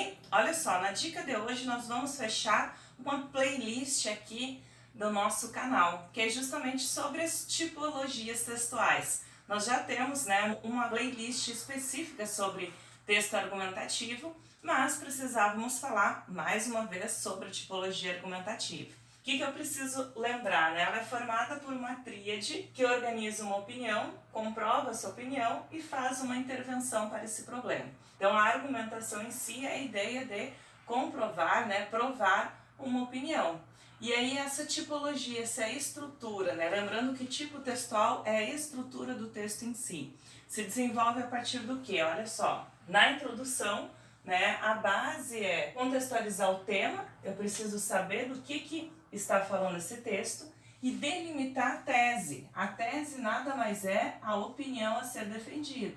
bem? Olha só, na dica de hoje nós vamos fechar uma playlist aqui do nosso canal, que é justamente sobre as tipologias textuais. Nós já temos, né, uma playlist específica sobre texto argumentativo, mas precisávamos falar mais uma vez sobre a tipologia argumentativa. O que eu preciso lembrar, né? Ela é formada por uma tríade que organiza uma opinião, comprova essa opinião e faz uma intervenção para esse problema. Então a argumentação em si é a ideia de comprovar, né, provar uma opinião. E aí essa tipologia, essa estrutura, né, lembrando que tipo textual é a estrutura do texto em si. Se desenvolve a partir do quê? Olha só, na introdução, né, a base é contextualizar o tema, eu preciso saber do que está falando esse texto e delimitar a tese. A tese nada mais é a opinião a ser defendida.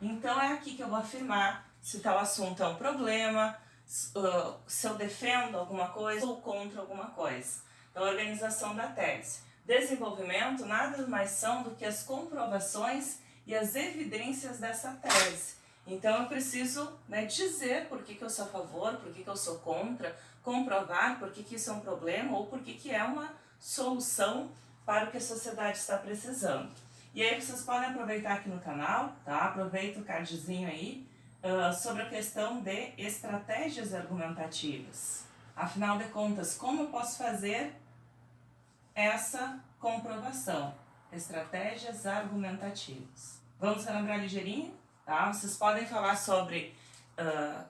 Então é aqui que eu vou afirmar se tal assunto é um problema, se eu defendo alguma coisa ou contra alguma coisa. Então, organização da tese. Desenvolvimento nada mais são do que as comprovações e as evidências dessa tese. Então eu preciso, né, dizer por que eu sou a favor, por que eu sou contra, comprovar por que isso é um problema ou por que é uma solução para o que a sociedade está precisando. E aí vocês podem aproveitar aqui no canal, tá? Aproveita o cardzinho aí, sobre a questão de estratégias argumentativas. Afinal de contas, como eu posso fazer essa comprovação? Estratégias argumentativas. Vamos relembrar ligeirinho? Tá? Vocês podem falar sobre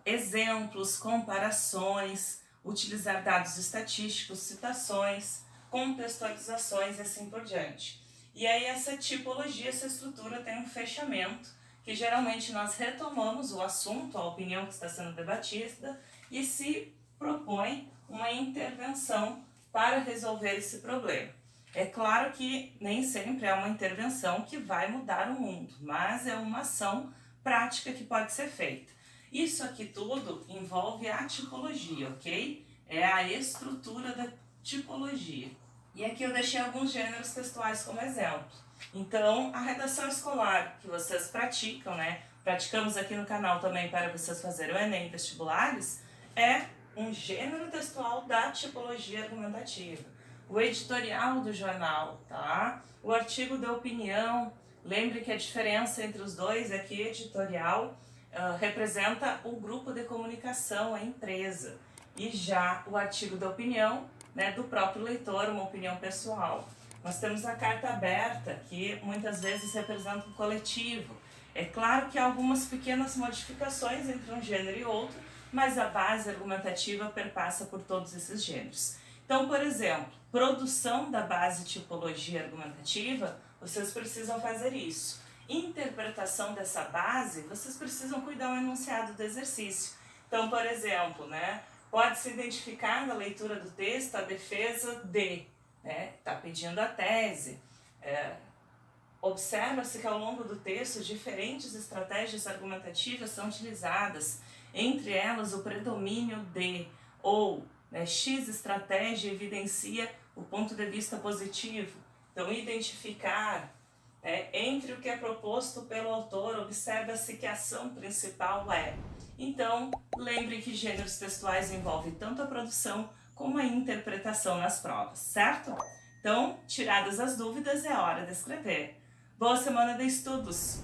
exemplos, comparações, utilizar dados estatísticos, citações, contextualizações e assim por diante. E aí essa tipologia, essa estrutura tem um fechamento, que geralmente nós retomamos o assunto, a opinião que está sendo debatida e se propõe uma intervenção para resolver esse problema. É claro que nem sempre é uma intervenção que vai mudar o mundo, mas é uma ação prática que pode ser feita. Isso aqui tudo envolve a tipologia, ok? É a estrutura da tipologia. E aqui eu deixei alguns gêneros textuais como exemplo. Então, a redação escolar que vocês praticam, né? Praticamos aqui no canal também para vocês fazerem o Enem vestibulares, é um gênero textual da tipologia argumentativa. O editorial do jornal, tá? O artigo de opinião. Lembre que a diferença entre os dois é que editorial representa o grupo de comunicação, a empresa. E já o artigo de opinião, né, do próprio leitor, uma opinião pessoal. Nós temos a carta aberta, que muitas vezes representa um coletivo. É claro que há algumas pequenas modificações entre um gênero e outro, mas a base argumentativa perpassa por todos esses gêneros. Então, por exemplo, produção da base tipologia argumentativa, vocês precisam fazer isso. Interpretação dessa base, vocês precisam cuidar do enunciado do exercício. Então, por exemplo, né, pode-se identificar na leitura do texto a defesa de, né, está pedindo a tese. Observa-se que ao longo do texto diferentes estratégias argumentativas são utilizadas, entre elas o predomínio de, ou, né, X estratégia evidencia o ponto de vista positivo. Então, identificar, entre o que é proposto pelo autor, observa-se que a ação principal é. Então, lembre que gêneros textuais envolvem tanto a produção como a interpretação nas provas, certo? Então, tiradas as dúvidas, é hora de escrever. Boa semana de estudos!